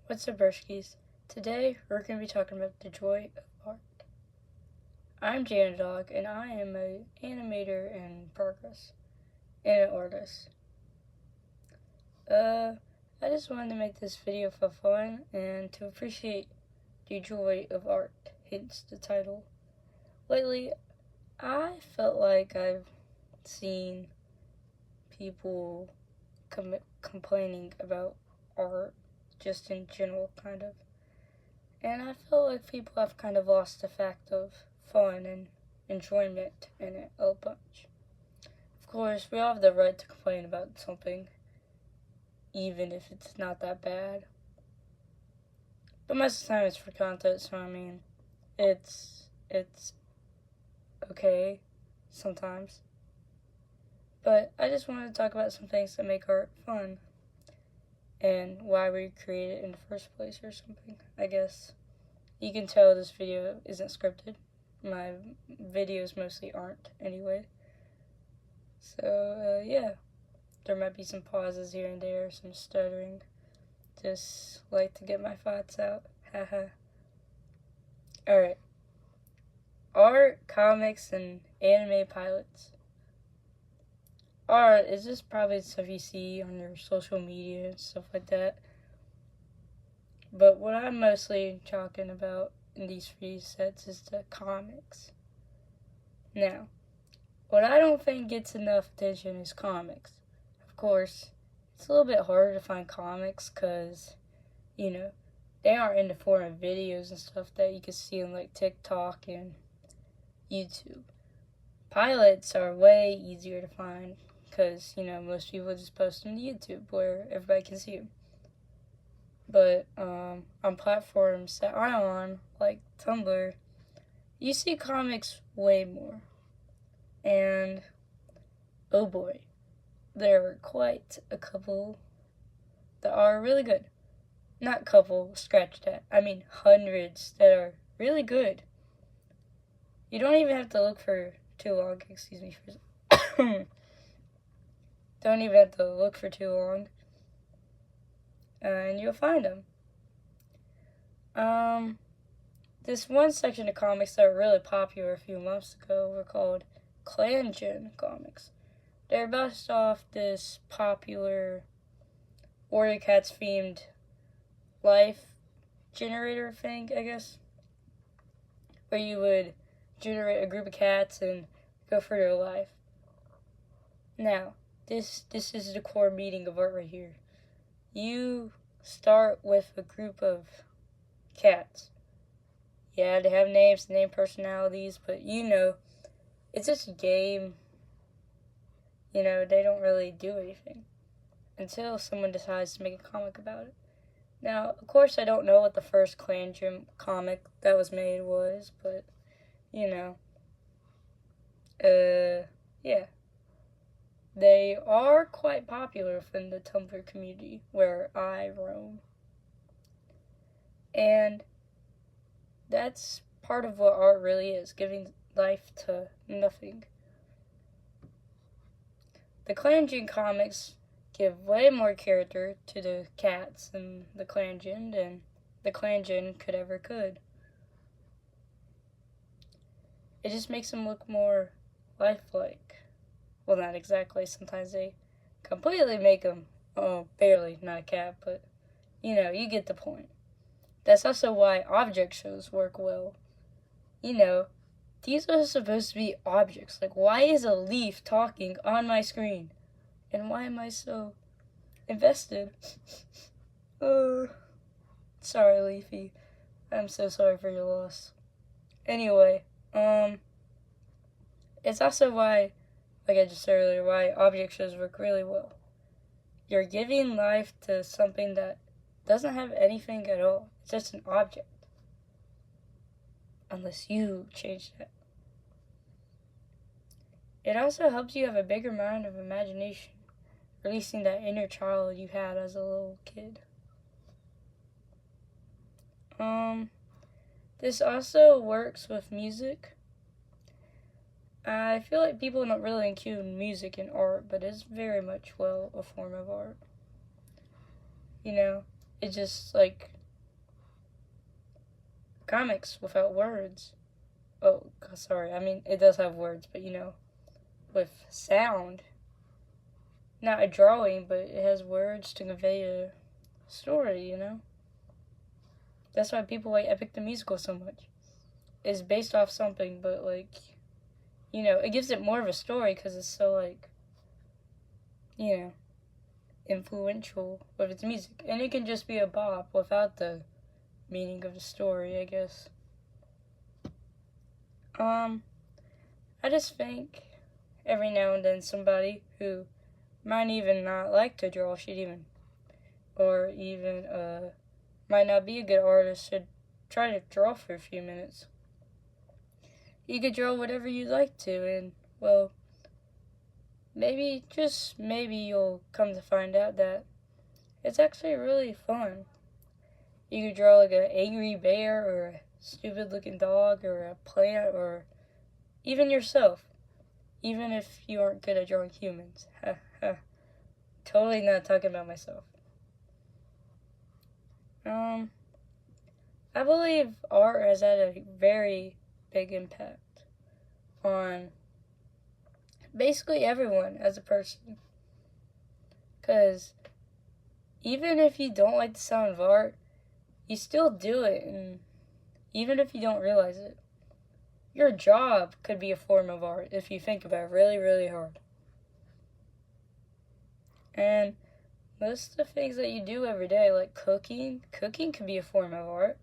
What's up, Bershkis? Today, we're going to be talking about the joy of art. I'm Janadog, and I am an animator in progress, and an artist. I just wanted to make this video for fun, and to appreciate the joy of art, hence the title. Lately, I felt like I've seen people complaining about art, just in general, kind of. And I feel like people have kind of lost the fact of fun and enjoyment in it a bunch. Of course, we all have the right to complain about something, even if it's not that bad. But most of the time it's for content, so I mean, it's okay sometimes. But I just wanted to talk about some things that make art fun, and why we create it in the first place or something, I guess. You can tell this video isn't scripted. My videos mostly aren't anyway. So, yeah. There might be some pauses here and there, some stuttering. Just like to get my thoughts out. Haha. Alright. Art, comics, and anime pilots. Art is just probably stuff you see on your social media and stuff like that. But what I'm mostly talking about in these three sets is the comics. Now, what I don't think gets enough attention is comics. Of course, it's a little bit harder to find comics because, they aren't in the form of videos and stuff that you can see on like TikTok and YouTube. Pilots are way easier to find because, most people just post them to YouTube where everybody can see them. But on platforms that I'm on, like Tumblr, you see comics way more. And, oh boy, there are quite a couple that are really good. Not couple, scratch that. I mean hundreds that are really good. You don't even have to look for too long. Excuse me for don't even have to look for too long. And you'll find them. This one section of comics that were really popular a few months ago were called ClanGen comics. They're based off this popular Warrior Cats themed life generator thing, I guess, where you would generate a group of cats and go for their life. Now, this is the core meaning of art right here. You start with a group of cats. Yeah, they have names, name personalities, but it's just a game. They don't really do anything until someone decides to make a comic about it. Now, of course, I don't know what the first ClanGen comic that was made was, but, yeah. They are quite popular within the Tumblr community where I roam. And that's part of what art really is, giving life to nothing. The ClanGen comics give way more character to the cats than the ClanGen could. It just makes them look more lifelike. Well, not exactly. Sometimes they completely make them, barely, not a cat, but, you get the point. That's also why object shows work well. These are supposed to be objects. Like, why is a leaf talking on my screen? And why am I so invested? Sorry, Leafy. I'm so sorry for your loss. Anyway, it's also why, like I just said earlier, why object shows work really well. You're giving life to something that doesn't have anything at all. It's just an object. Unless you change that. It also helps you have a bigger mind of imagination, releasing that inner child you had as a little kid. This also works with music. I feel like people don't really include music in art, but it's very much a form of art. It's just like comics without words. Oh, sorry. I mean, it does have words, but with sound. Not a drawing, but it has words to convey a story, That's why people like Epic the Musical so much. It's based off something, but, it gives it more of a story because it's so, influential with its music. And it can just be a bop without the meaning of the story, I guess. I just think every now and then somebody who might even not like to draw or even might not be a good artist should try to draw for a few minutes. You could draw whatever you like to, and, well, maybe, just maybe, you'll come to find out that it's actually really fun. You could draw like an angry bear, or a stupid looking dog, or a plant, or even yourself. Even if you aren't good at drawing humans. Totally not talking about myself. I believe art has had a very big impact on basically everyone as a person. Because even if you don't like the sound of art, you still do it, and even if you don't realize it, your job could be a form of art if you think about it really, really hard. And most of the things that you do every day, like cooking could be a form of art.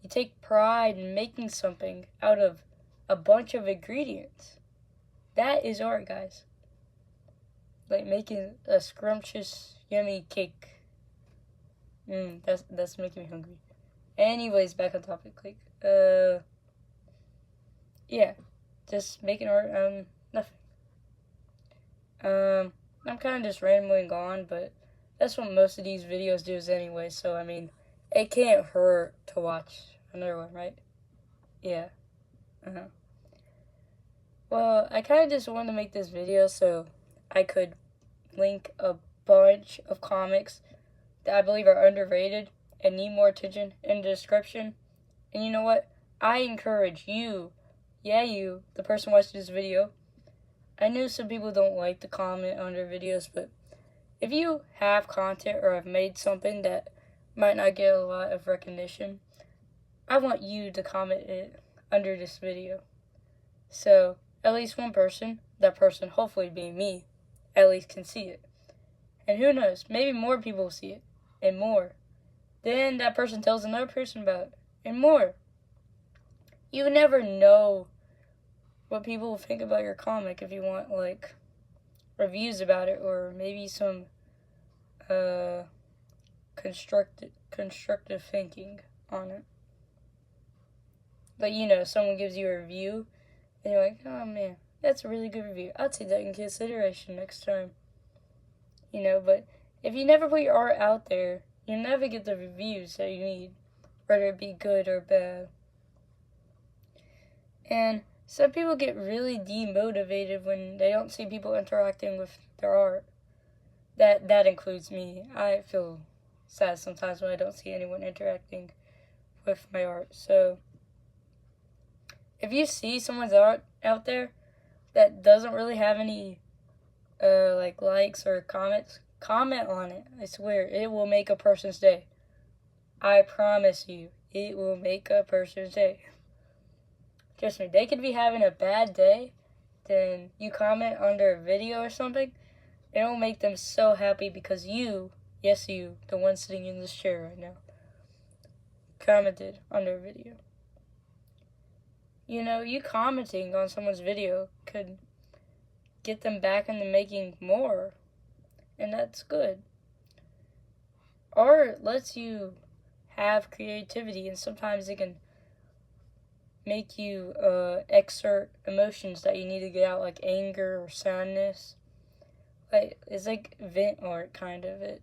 You take pride in making something out of a bunch of ingredients. That is art, guys. Like making a scrumptious, yummy cake. That's making me hungry. Anyways, back on topic. Yeah, just making art nothing. I'm kind of just rambling on, but that's what most of these videos do anyway, so, I mean, it can't hurt to watch another one, right? Yeah. Well, I kind of just wanted to make this video so I could link a bunch of comics that I believe are underrated and need more attention in the description. And you know what? I encourage you, the person watching this video. I know some people don't like to comment under videos, but if you have content or have made something that might not get a lot of recognition, I want you to comment it under this video. So, at least one person, that person hopefully being me, at least can see it. And who knows, maybe more people will see it, and more. Then that person tells another person about it, and more. You never know what people will think about your comic if you want, reviews about it, or maybe some constructive thinking on it. But someone gives you a review, and you're like, oh man, that's a really good review. I'll take that in consideration next time. But if you never put your art out there, you'll never get the reviews that you need, whether it be good or bad. And some people get really demotivated when they don't see people interacting with their art. That includes me. I feel sad sometimes when I don't see anyone interacting with my art. So, if you see someone's art out there that doesn't really have any likes or comments, comment on it. I swear, it will make a person's day. I promise you, it will make a person's day. Trust me, they could be having a bad day, then you comment under a video or something, it will make them so happy because you, yes you, the one sitting in this chair right now, commented under a video. You commenting on someone's video could get them back into making more, and that's good. Art lets you have creativity, and sometimes it can make you exert emotions that you need to get out, like anger or sadness. It's like vent art, kind of. It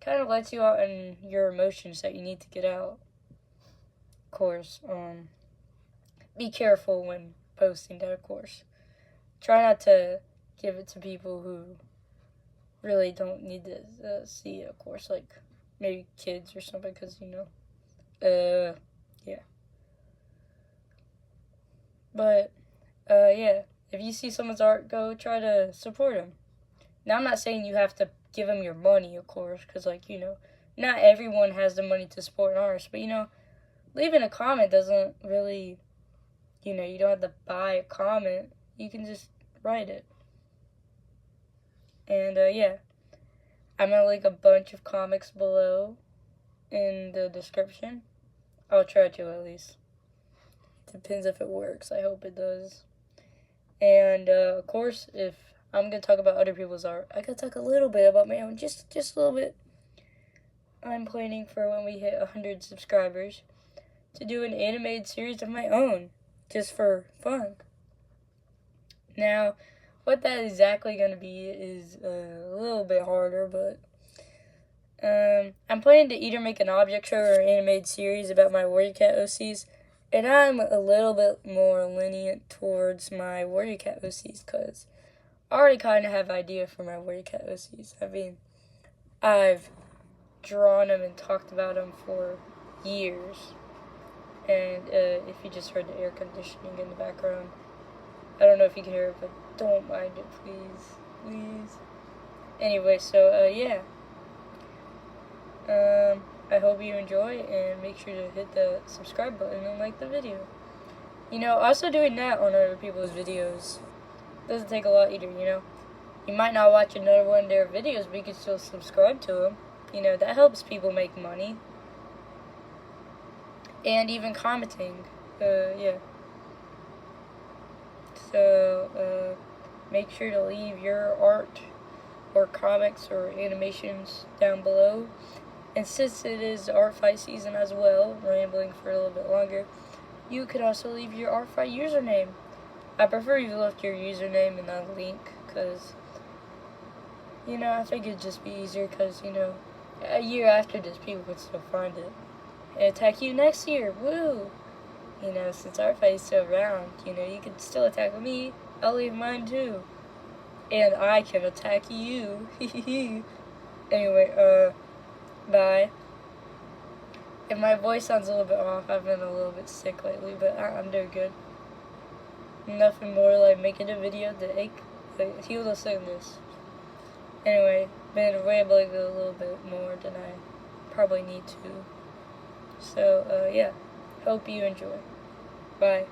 kind of lets you out in your emotions that you need to get out. Of course, be careful when posting that, of course. Try not to give it to people who really don't need to see it, of course, like maybe kids or something, because, yeah. But, yeah, if you see someone's art, go try to support them. Now, I'm not saying you have to give them your money, of course, because, like, you know, not everyone has the money to support an artist, but, you know, leaving a comment doesn't really, you know, you don't have to buy a comment. You can just write it. And, yeah, I'm going to link a bunch of comics below in the description. I'll try to, at least. Depends if it works. I hope it does. And, of course, if I'm going to talk about other people's art, I got to talk a little bit about my own, just a little bit. I'm planning for when we hit 100 subscribers to do an animated series of my own, just for fun. Now, what that exactly going to be is a little bit harder, but I'm planning to either make an object show or an animated series about my Warrior Cat OCs, and I'm a little bit more lenient towards my Warrior Cat OCs, because I already kind of have an idea for my Warrior Cat OCs. I mean, I've drawn them and talked about them for years. And if you just heard the air conditioning in the background, I don't know if you can hear it, but don't mind it, please. Please. Anyway, so, yeah. I hope you enjoy, and make sure to hit the subscribe button and like the video. You know, also doing that on other people's videos doesn't take a lot either, you know. You might not watch another one of their videos, but you can still subscribe to them. You know, that helps people make money. And even commenting, yeah. So, make sure to leave your art or comics or animations down below. And since it is art fight season as well, rambling for a little bit longer, you could also leave your art fight username. I prefer you left your username and not a link, because, you know, I think it'd just be easier, because, you know, a year after this, people could still find it and attack you next year. Woo! You know, since art fight is still around, you know, you can still attack me. I'll leave mine too. And I can attack you. Anyway, bye. If my voice sounds a little bit off, I've been a little bit sick lately, but I'm doing good. Nothing more like making a video to heal the sickness. Anyway, been rambling a little bit more than I probably need to. So, yeah. Hope you enjoy. Bye.